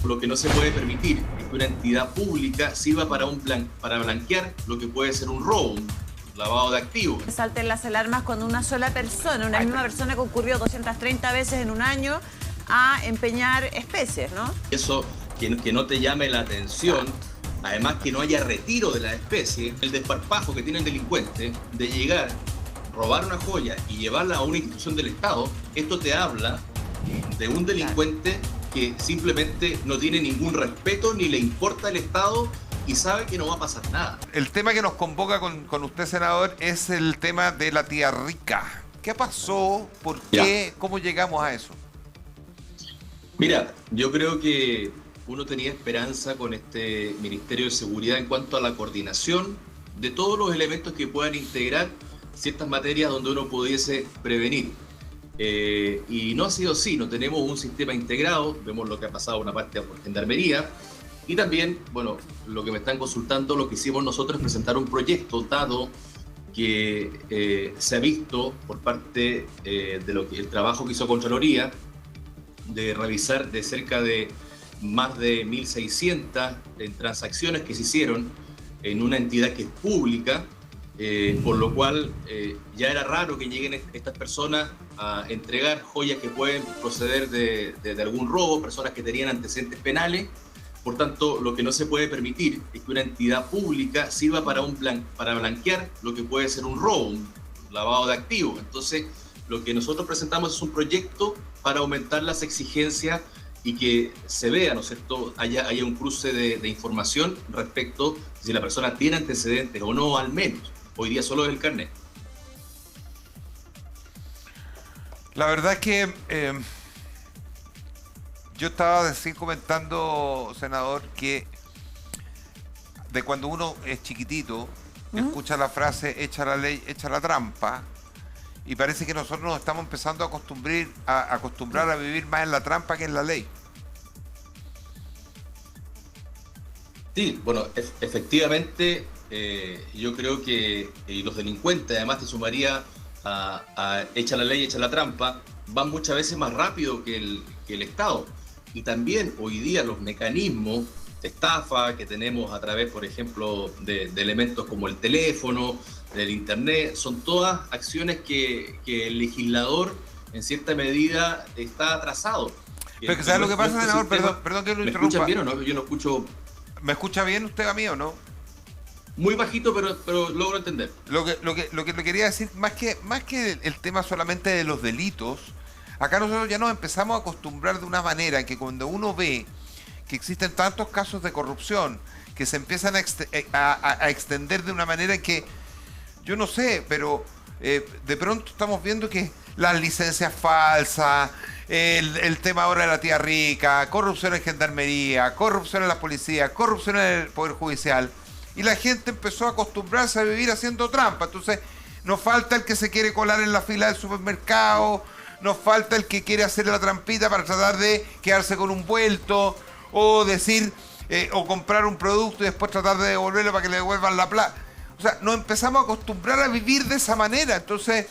lo que no se puede permitir es que una entidad pública sirva para blanquear lo que puede ser un robo, un lavado de activos. Salten las alarmas cuando una sola persona, una misma persona concurrió 230 veces en un año a empeñar especies, ¿no? Eso que no te llame la atención, además que no haya retiro de la especie, el desparpajo que tiene el delincuente de llegar, robar una joya y llevarla a una institución del Estado, esto te habla de un delincuente que simplemente no tiene ningún respeto ni le importa el Estado y sabe que no va a pasar nada. El tema que nos convoca con usted, senador, es el tema de la tía rica. ¿Qué pasó? ¿Por qué? ¿Cómo llegamos a eso? Mira, yo creo que uno tenía esperanza con este Ministerio de Seguridad en cuanto a la coordinación de todos los elementos que puedan integrar ciertas materias donde uno pudiese prevenir. Y no ha sido así, no tenemos un sistema integrado, vemos lo que ha pasado una parte por Gendarmería, y también, bueno, lo que me están consultando, lo que hicimos nosotros es presentar un proyecto, dado que se ha visto por parte de lo que el trabajo que hizo Contraloría, de revisar de cerca de más de 1.600 transacciones que se hicieron en una entidad que es pública, por lo cual ya era raro que lleguen estas personas a entregar joyas que pueden proceder de algún robo, personas que tenían antecedentes penales. Por tanto, lo que no se puede permitir es que una entidad pública sirva para blanquear lo que puede ser un robo, un lavado de activos. Entonces, lo que nosotros presentamos es un proyecto para aumentar las exigencias y que se vea, ¿no es cierto?, haya un cruce de información respecto si la persona tiene antecedentes o no, al menos. Hoy día solo es el carnet. La verdad es que yo estaba comentando, senador, que de cuando uno es chiquitito, escucha la frase echa la ley, echa la trampa, y parece que nosotros nos estamos empezando a acostumbrar a vivir más en la trampa que en la ley. Sí, bueno, efectivamente, yo creo que los delincuentes, además te sumaría a echa la ley, echa la trampa, van muchas veces más rápido que el Estado. Y también hoy día los mecanismos de estafa que tenemos a través, por ejemplo, de elementos como el teléfono, del internet, son todas acciones que el legislador en cierta medida está atrasado. Pero ¿sabes lo que pasa, senador? Perdón que lo interrumpa. ¿Me escuchan bien o no? Yo no escucho... ¿Me escucha bien usted a mí o no? Muy bajito, pero logro entender. Lo que le quería decir, más que el tema solamente de los delitos, acá nosotros ya nos empezamos a acostumbrar de una manera en que cuando uno ve que existen tantos casos de corrupción que se empiezan a extender de una manera en que, yo no sé, pero de pronto estamos viendo que las licencias falsas, el tema ahora de la tía rica, corrupción en Gendarmería, corrupción en la policía, corrupción en el Poder Judicial, y la gente empezó a acostumbrarse a vivir haciendo trampa. Entonces nos falta el que se quiere colar en la fila del supermercado, nos falta el que quiere hacer la trampita para tratar de quedarse con un vuelto, o decir, o comprar un producto y después tratar de devolverlo para que le devuelvan la plata. O sea, nos empezamos a acostumbrar a vivir de esa manera. Entonces,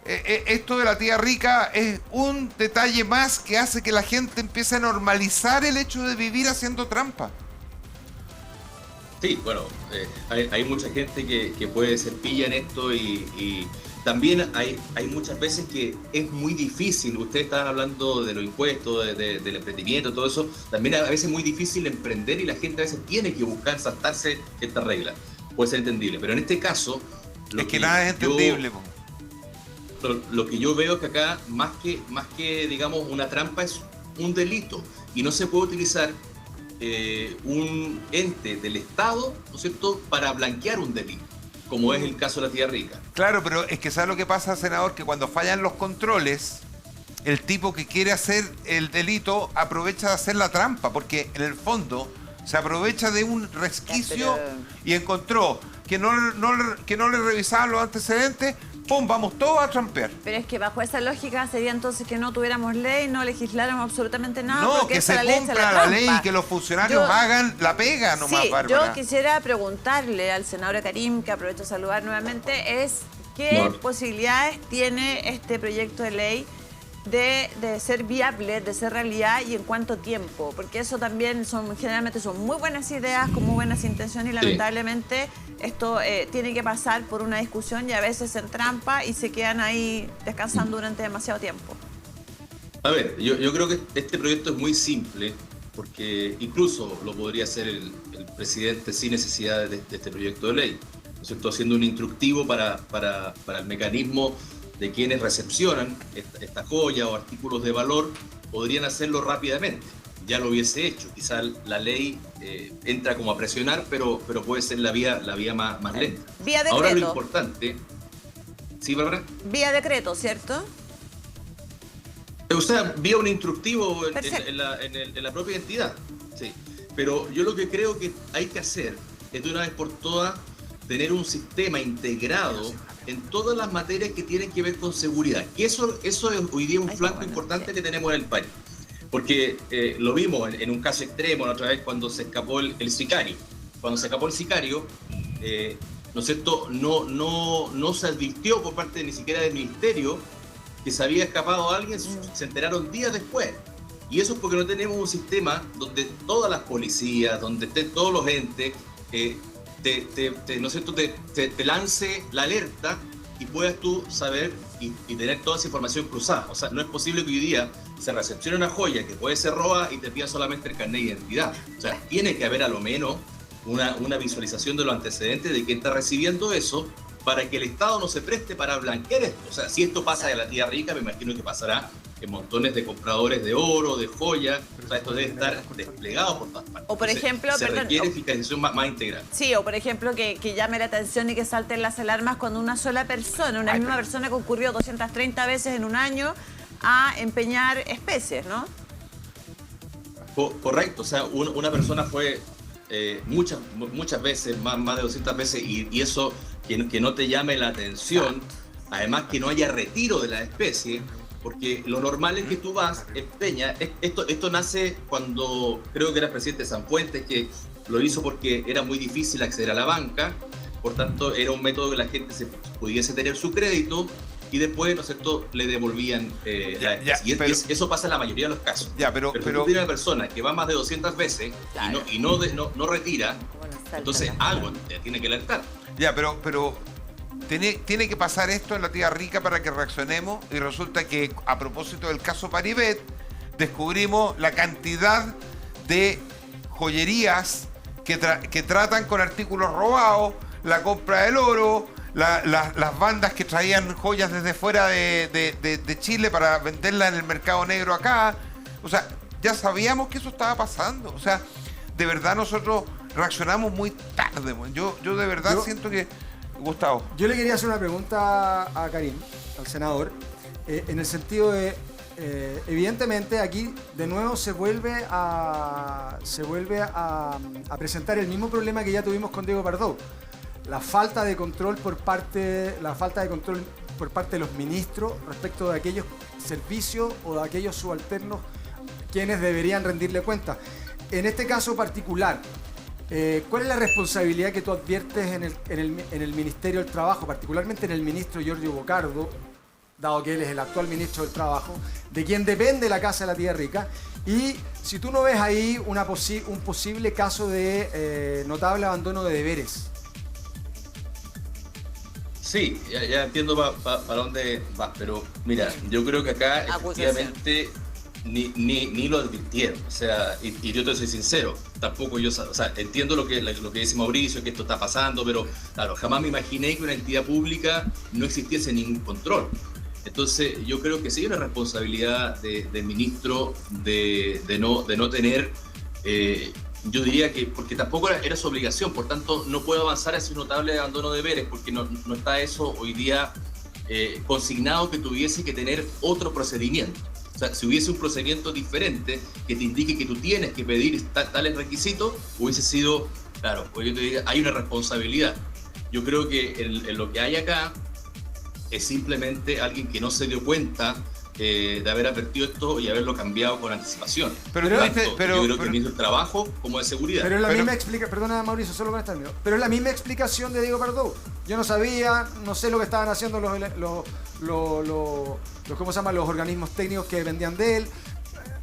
esto de la tía rica es un detalle más que hace que la gente empiece a normalizar el hecho de vivir haciendo trampa. Sí, bueno, hay mucha gente que puede ser pilla en esto y también hay muchas veces que es muy difícil. Ustedes estaban hablando de los impuestos, del emprendimiento, todo eso. También a veces es muy difícil emprender y la gente a veces tiene que buscar saltarse estas reglas. Puede ser entendible, pero en este caso... Es que nada es entendible. Lo que yo veo es que acá, más que digamos una trampa, es un delito. Y no se puede utilizar un ente del Estado, ¿no es cierto?, para blanquear un delito, como es el caso de la tía rica. Claro, pero es que ¿sabe lo que pasa, senador? Que cuando fallan los controles, el tipo que quiere hacer el delito aprovecha de hacer la trampa, porque en el fondo se aprovecha de un resquicio y encontró que no le revisaban los antecedentes, ¡pum!, vamos todos a trampear. Pero es que bajo esa lógica sería entonces que no tuviéramos ley, no legisláramos absolutamente nada. No, que se cumpla la ley y que los funcionarios hagan la pega nomás, sí, Bárbara. yo quisiera preguntarle al senador Karim, que aprovecho de saludar nuevamente, es ¿qué posibilidades tiene este proyecto de ley de ser viable, de ser realidad y en cuánto tiempo, porque eso también generalmente son muy buenas ideas, con muy buenas intenciones y lamentablemente esto tiene que pasar por una discusión y a veces se entrampa y se quedan ahí descansando durante demasiado tiempo. A ver, yo creo que este proyecto es muy simple, porque incluso lo podría hacer el presidente sin necesidad de este proyecto de ley, ¿no es cierto? Haciendo un instructivo para el mecanismo de quienes recepcionan esta joya o artículos de valor, podrían hacerlo rápidamente. Ya lo hubiese hecho. Quizá la ley entra como a presionar, pero puede ser la vía más lenta. Vía decreto. Ahora lo importante... ¿Sí, Bárbara? Vía decreto, ¿cierto? O sea, vía un instructivo en la propia entidad. Sí. Pero yo lo que creo que hay que hacer es de una vez por todas tener un sistema integrado en todas las materias que tienen que ver con seguridad. Y eso es hoy día un flanco importante que tenemos en el país. Porque lo vimos en un caso extremo la otra vez cuando se escapó el sicario. Cuando se escapó el sicario, ¿no es cierto? No se advirtió por parte ni siquiera del ministerio que se había escapado alguien, se enteraron días después. Y eso es porque no tenemos un sistema donde todas las policías, donde estén todos los entes, ¿no es cierto? te lance la alerta y puedas tú saber y tener toda esa información cruzada. O sea, no es posible que hoy día se recepcione una joya que puede ser robada y te pida solamente el carnet de identidad. O sea, tiene que haber a lo menos una visualización de los antecedentes de quién está recibiendo eso, para que el Estado no se preste para blanquear esto. O sea, si esto pasa de la tía rica, me imagino que pasará en montones de compradores de oro, de joyas. O sea, esto debe estar desplegado por todas partes. O por ejemplo, se requiere fiscalización más integral. Sí, o por ejemplo que llame la atención y que salten las alarmas cuando una sola persona, una misma persona concurrió 230 veces en un año a empeñar especies, ¿no? Correcto, o sea, una persona fue muchas veces, más de 200 veces, y eso que no te llame la atención, además que no haya retiro de la especie, porque lo normal es que tú vas, empeñas, esto nace cuando creo que era el presidente Sanfuentes, que lo hizo porque era muy difícil acceder a la banca, por tanto era un método que la gente pudiese tener su crédito, y después, ¿no es cierto?, le devolvían la especie. Y eso pasa en la mayoría de los casos. Pero si tú tienes una persona que va más de 200 veces y no retira, entonces algo tiene que alertar. Pero tiene que pasar esto en la tía rica para que reaccionemos, y resulta que a propósito del caso Paribet descubrimos la cantidad de joyerías que tratan con artículos robados, la compra del oro, las bandas que traían joyas desde fuera de Chile para venderlas en el mercado negro acá. O sea, ya sabíamos que eso estaba pasando. O sea, de verdad nosotros reaccionamos muy tarde. Yo de verdad siento que... Gustavo. Yo le quería hacer una pregunta a Karim, al senador, en el sentido de, evidentemente aquí de nuevo se vuelve a presentar el mismo problema que ya tuvimos con Diego Pardo. La falta de control por parte de los ministros respecto de aquellos servicios o de aquellos subalternos quienes deberían rendirle cuenta. En este caso particular, ¿cuál es la responsabilidad que tú adviertes en el Ministerio del Trabajo, particularmente en el ministro Giorgio Bocardo, dado que él es el actual ministro del Trabajo, de quien depende la Casa de la Tía Rica? Y si tú no ves ahí un posible caso de notable abandono de deberes. Sí, ya entiendo para dónde vas, pero mira, yo creo que acá efectivamente ni lo advirtieron. O sea, y yo te soy sincero, tampoco yo, o sea, entiendo lo que dice Mauricio, que esto está pasando, pero claro, jamás me imaginé que una entidad pública no existiese ningún control. Entonces, yo creo que sí hay una responsabilidad del ministro de no tener, yo diría que, porque tampoco era su obligación, por tanto, no puede avanzar hacia un notable abandono de deberes, porque no está eso hoy día consignado que tuviese que tener otro procedimiento. O sea, si hubiese un procedimiento diferente que te indique que tú tienes que pedir tales requisitos, hubiese sido, claro, pues yo te diría, hay una responsabilidad. Yo creo que en lo que hay acá es simplemente alguien que no se dio cuenta de haber advertido esto y haberlo cambiado con anticipación. Pero Por tú tanto, dices- yo creo que me hizo el trabajo como de seguridad. Pero es la misma explicación, perdona Mauricio, solo con esta, pero es la misma explicación de Diego Pardou. Yo no sabía, no sé lo que estaban haciendo ¿cómo se llama? Los organismos técnicos que vendían de él.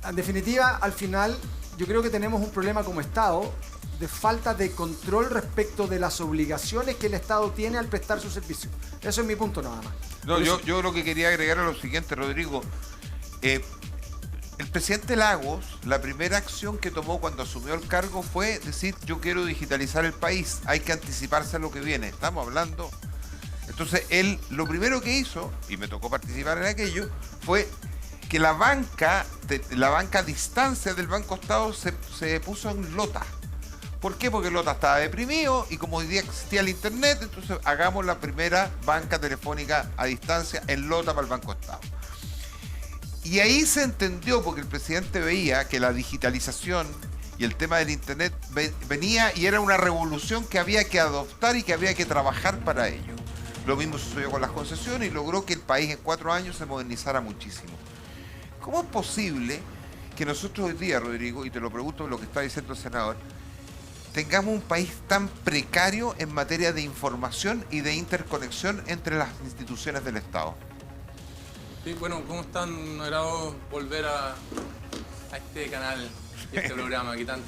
En definitiva, al final, yo creo que tenemos un problema como Estado de falta de control respecto de las obligaciones que el Estado tiene al prestar su servicio. Eso es mi punto nada más. No, yo lo que quería agregar es lo siguiente, Rodrigo. El presidente Lagos, la primera acción que tomó cuando asumió el cargo fue decir: yo quiero digitalizar el país, hay que anticiparse a lo que viene. Estamos hablando. Entonces él lo primero que hizo, y me tocó participar en aquello, fue que la banca a distancia del Banco Estado se puso en Lota. ¿Por qué? Porque Lota estaba deprimido y como hoy día existía el internet, entonces hagamos la primera banca telefónica a distancia en Lota para el Banco Estado. Y ahí se entendió, porque el presidente veía que la digitalización y el tema del internet venía y era una revolución que había que adoptar y que había que trabajar para ello. Lo mismo sucedió con las concesiones y logró que el país en 4 años se modernizara muchísimo. ¿Cómo es posible que nosotros hoy día, Rodrigo, y te lo pregunto por lo que está diciendo el senador, tengamos un país tan precario en materia de información y de interconexión entre las instituciones del Estado? Sí, bueno, ¿cómo están? Un agrado volver a este canal y a este programa que tan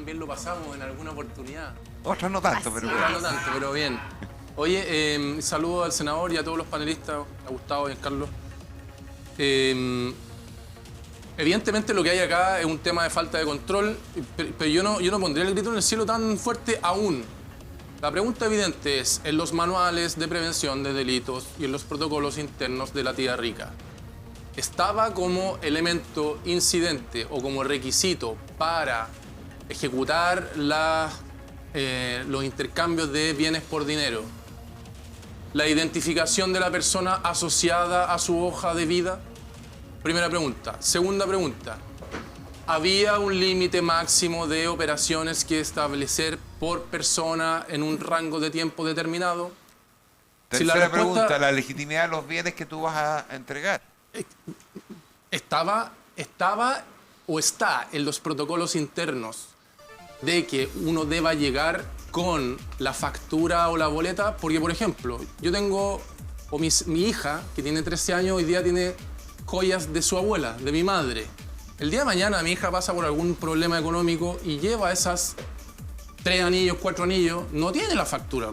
bien lo pasamos en alguna oportunidad. Otras no tanto, pero bueno. No tanto, pero bien. Oye, saludo al senador y a todos los panelistas, a Gustavo y a Carlos. Evidentemente lo que hay acá es un tema de falta de control, pero yo no pondría el grito en el cielo tan fuerte aún. La pregunta evidente es, en los manuales de prevención de delitos y en los protocolos internos de la tía Rica, ¿estaba como elemento incidente o como requisito para ejecutar los intercambios de bienes por dinero la identificación de la persona asociada a su hoja de vida? Primera pregunta. Segunda pregunta. ¿Había un límite máximo de operaciones que establecer por persona en un rango de tiempo determinado? Tercera pregunta, la legitimidad de los bienes que tú vas a entregar. Estaba o está en los protocolos internos de que uno deba llegar con la factura o la boleta, porque, por ejemplo, yo tengo, mi hija, que tiene 13 años, hoy día tiene joyas de su abuela, de mi madre. El día de mañana mi hija pasa por algún problema económico y lleva esas 3 anillos, 4 anillos, no tiene la factura.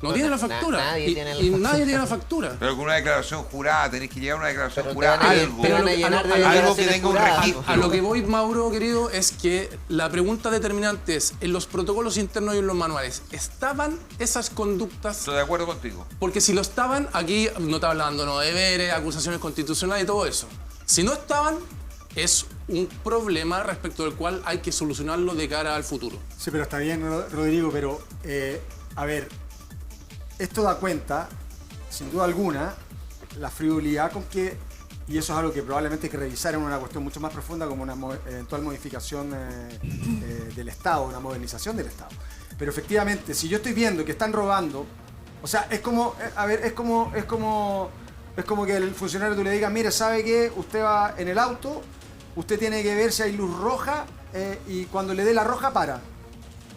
No tiene la factura. Nadie tiene la y factura. nadie tiene la factura. Pero con una declaración jurada, tenés que llegar a una declaración Pero jurada, algo. te van a llenar de algo que declaraciones tenga un juradas. registro. A lo que voy, Mauro, querido, es que la pregunta determinante es, en los protocolos internos y en los manuales, ¿estaban esas conductas? Estoy de acuerdo contigo. Porque si lo estaban, aquí no está hablando no deberes, acusaciones constitucionales y todo eso. Si no estaban, es un problema respecto del cual hay que solucionarlo de cara al futuro. Sí, pero está bien, Rodrigo, pero a ver, esto da cuenta, sin duda alguna, la frivolidad con que, y eso es algo que probablemente hay que revisar en una cuestión mucho más profunda como una eventual modificación del Estado, una modernización del Estado. Pero efectivamente, si yo estoy viendo que están robando, o sea, es como, a ver, es como que el funcionario tú le digas, mire, ¿sabe qué? Usted va en el auto, usted tiene que ver si hay luz roja y cuando le dé la roja para.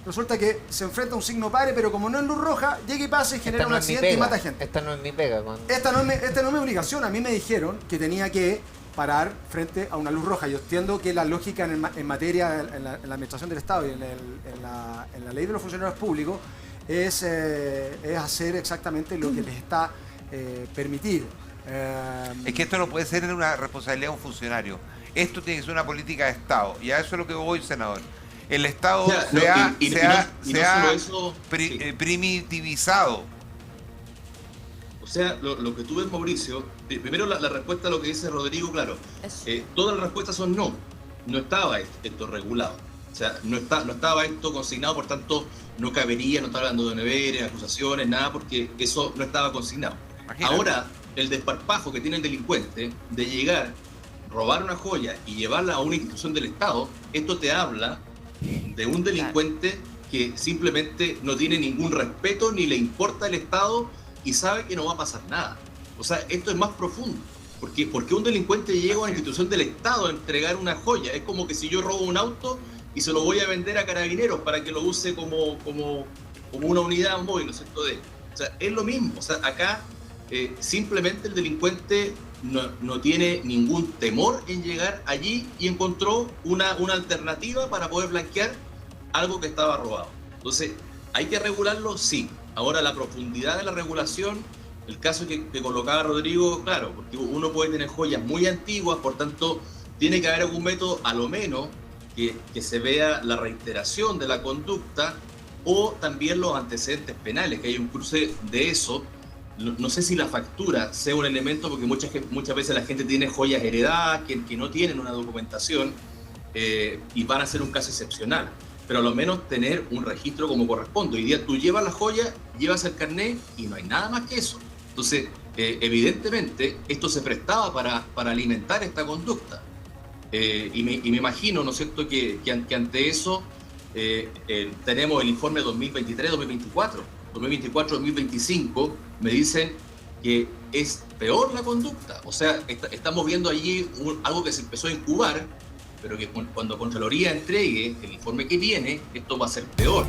Resulta que se enfrenta a un signo pare, pero como no es luz roja, llega y pasa y genera un accidente y mata gente. Esta no es mi pega. Esta no es mi obligación. A mí me dijeron que tenía que parar frente a una luz roja. Yo entiendo que la lógica en materia, en la administración del Estado y en la ley de los funcionarios públicos es hacer exactamente lo que les está permitir. Es que esto no puede ser una responsabilidad de un funcionario. Esto tiene que ser una política de Estado. Y a eso es lo que voy, senador. El Estado se ha primitivizado. O sea, lo que tú ves, Mauricio, primero la respuesta a lo que dice Rodrigo, claro, todas las respuestas son no. No estaba esto regulado. O sea, no estaba esto consignado, por tanto, no cabería, no estaba hablando de deberes, acusaciones, nada, porque eso no estaba consignado. Imagínate. Ahora, el desparpajo que tiene el delincuente de llegar, robar una joya y llevarla a una institución del Estado, esto te habla de un delincuente que simplemente no tiene ningún respeto ni le importa el Estado y sabe que no va a pasar nada. O sea, esto es más profundo. ¿Por qué un delincuente llega a una institución del Estado a entregar una joya? Es como que si yo robo un auto y se lo voy a vender a Carabineros para que lo use como una unidad móvil, ¿no es cierto? O sea, es lo mismo. O sea, acá simplemente el delincuente no tiene ningún temor en llegar allí y encontró una alternativa para poder blanquear algo que estaba robado. Entonces, ¿hay que regularlo? Sí. Ahora, la profundidad de la regulación, el caso que colocaba Rodrigo, claro, porque uno puede tener joyas muy antiguas, por tanto, tiene que haber algún método, a lo menos, que se vea la reiteración de la conducta o también los antecedentes penales, que hay un cruce de eso. No sé si la factura sea un elemento, porque muchas veces la gente tiene joyas heredadas que no tienen una documentación y van a ser un caso excepcional, pero a lo menos tener un registro como corresponde. Hoy día tú llevas la joya, llevas el carnet y no hay nada más que eso. Entonces, evidentemente, esto se prestaba para alimentar esta conducta. Y me imagino, ¿no es cierto?, que ante eso tenemos el informe 2023-2024, 2024-2025, me dicen que es peor la conducta. O sea, estamos viendo allí algo que se empezó a incubar, pero que cuando Contraloría entregue el informe que tiene, esto va a ser peor.